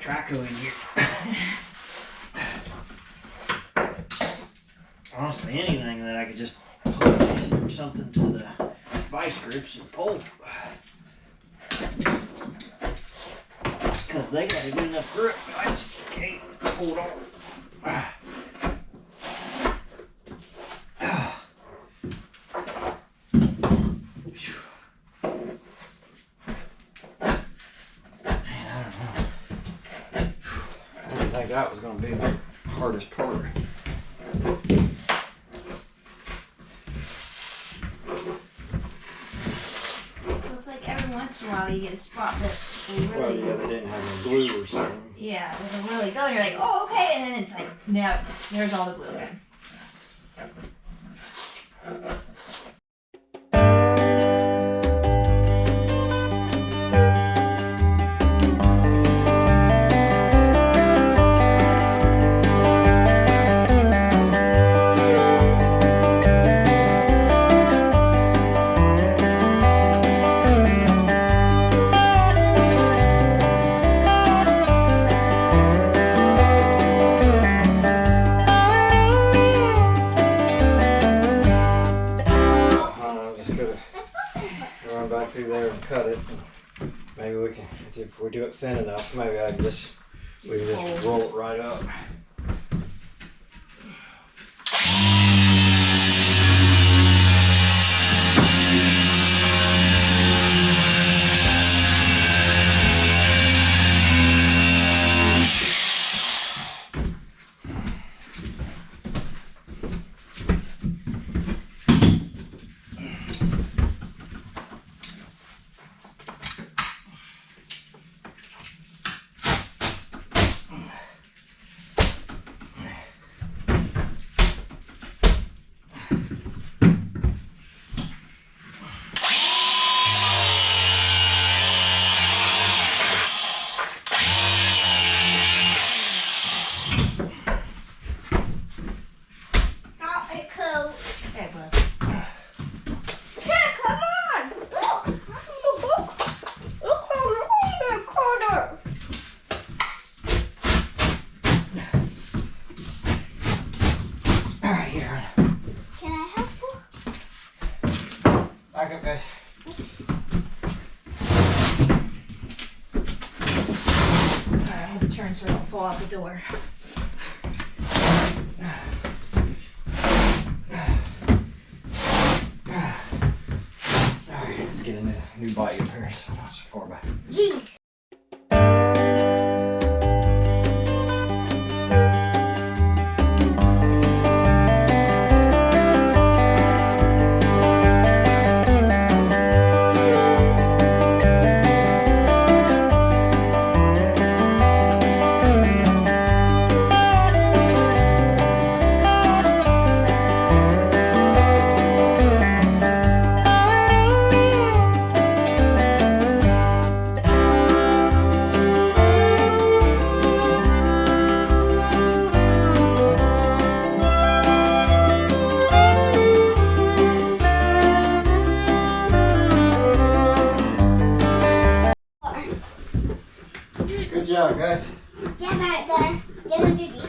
traco in here. Honestly, anything that I could just put in or something to the vice grips and pull. Because they got a good enough grip, but I just can't pull it on. That was going to be the hardest part. It's like every once in a while you get a spot that they really... Well, yeah, they didn't have any glue or something. Yeah, it doesn't really go, and you're like, oh, okay, and then it's like, no, there's all the glue again. If we do it thin enough, maybe we can just roll it right up. Back up, guys. Sorry, I'm gonna turn so I don't fall out the door. Alright, let's get a new body up here so not so far back. Jeez. Good job, guys. Yeah, got it, got it. Get on duty.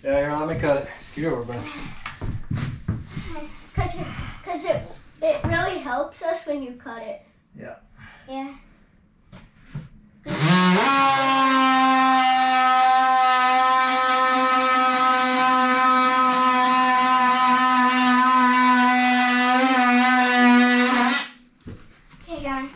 Yeah, here, let me cut it. Scoot over, bud. Because it really helps us when you cut it. Yeah. Yeah. Okay, got it.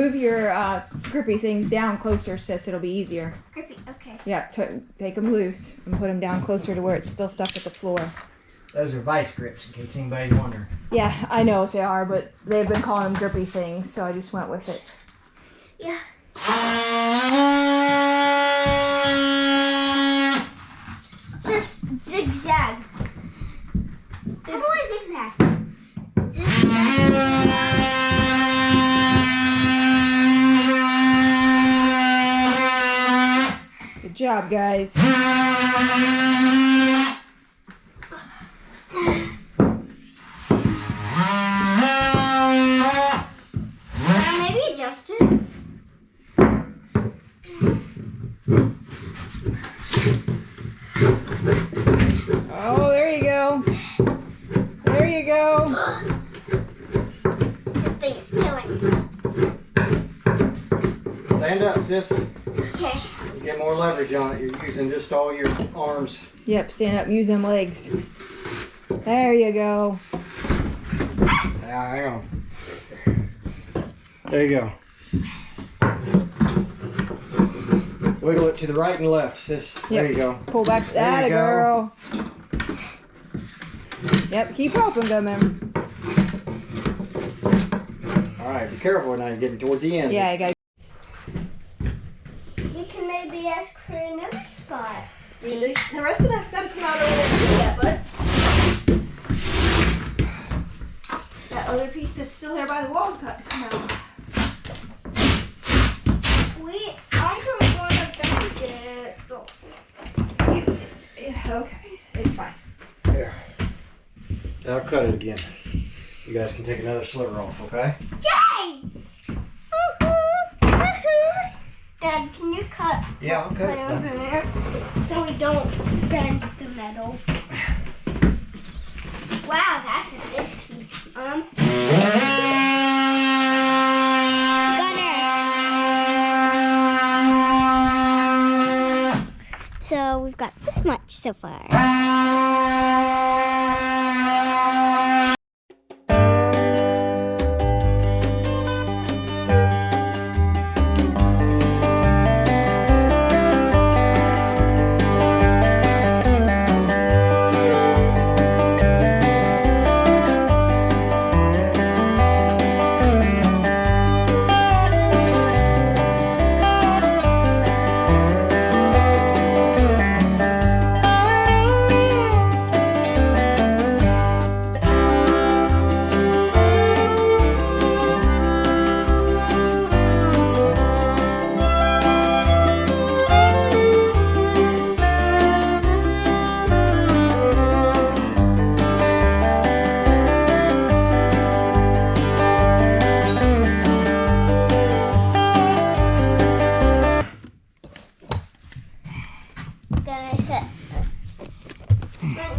Move your grippy things down closer, sis. It'll be easier. Grippy, okay. Yeah, take them loose and put them down closer to where it's still stuck at the floor. Those are vice grips, in case anybody's wondering. Yeah, I know what they are, but they've been calling them grippy things, so I just went with it. Yeah. Just zigzag. I'm always zigzag. Good job, guys. Maybe adjust it. Oh, there you go. There you go. This thing is killing me. Stand up, sis. Okay. You get more leverage on it. You're using just all your arms. Yep, stand up, use them legs. There you go. Now, hang on. There you go. Wiggle it to the right and left, sis. There Yep. you go. Pull back. There That you a go. girl. Yep, keep helping them, man. All right, be careful now. You're getting towards the end. Yeah, you got. We can maybe ask for another spot. The rest of that's got to come out over there, bud. That other piece that's still there by the wall's got to come out. I don't want to bend it. Okay, it's fine. Here. I'll cut it again. You guys can take another sliver off, okay? Yay! Dad, can you cut Yeah, I'll cut right it. over there so we don't bend the metal? Wow, that's a big piece. Gunner. So we've got this much so far.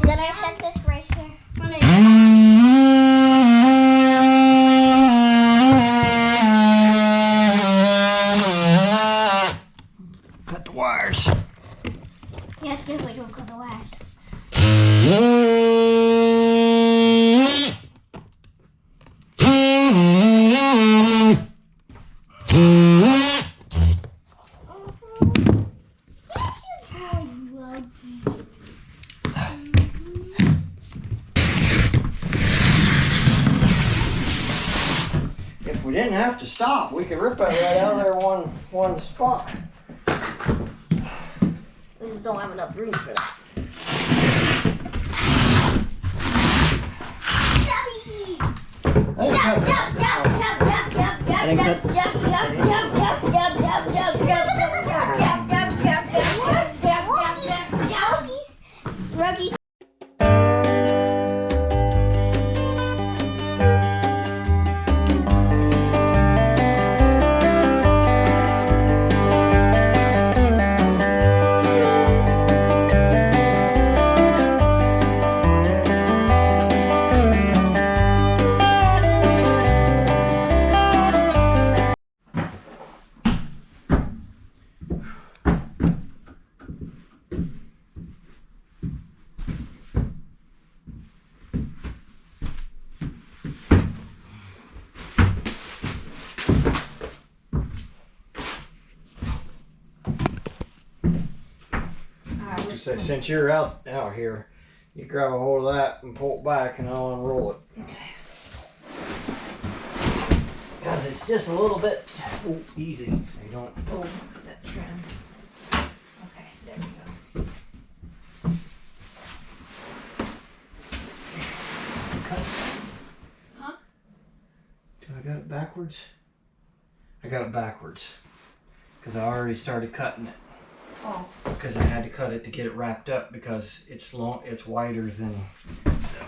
Gonna set this right here. Cut the wires. Yeah, definitely don't cut the wires. If we didn't have to stop, we could rip it right out of there one spot. We just don't have enough room for that. Rookies. So since you're out here, you grab a hold of that and pull it back, and I'll unroll it. Okay. Because it's just a little bit easy. So you don't. Oh, because that trim. Okay, there we go. Cut. Huh? Do I got it backwards? I got it backwards. Because I already started cutting it. Oh. Because I had to cut it to get it wrapped up because it's long. It's wider than so.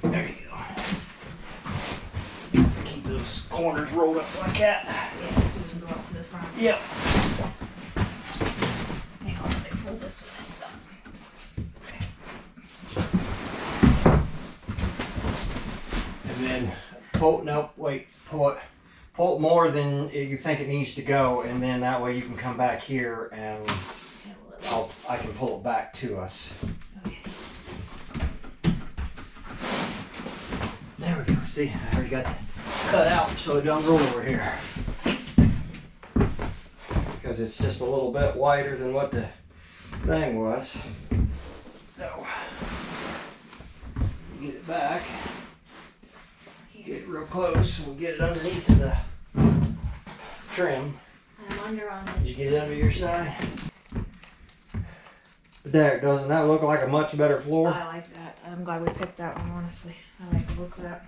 There you go. Keep those corners rolled up like that. Yeah, as soon as we go up to the front. Yep. Hang on, let me fold this one in some. And then pull it more than you think it needs to go, and then that way you can come back here and I can pull it back to us. Okay. There we go. See, I already got it cut out so it don't roll over here. Because it's just a little bit wider than what the thing was. So, get it back. Get it real close. We'll get it underneath of the trim. I'm under on this. You get it under your side. There, doesn't that look like a much better floor? I like that. I'm glad we picked that one, honestly. I like the look of that.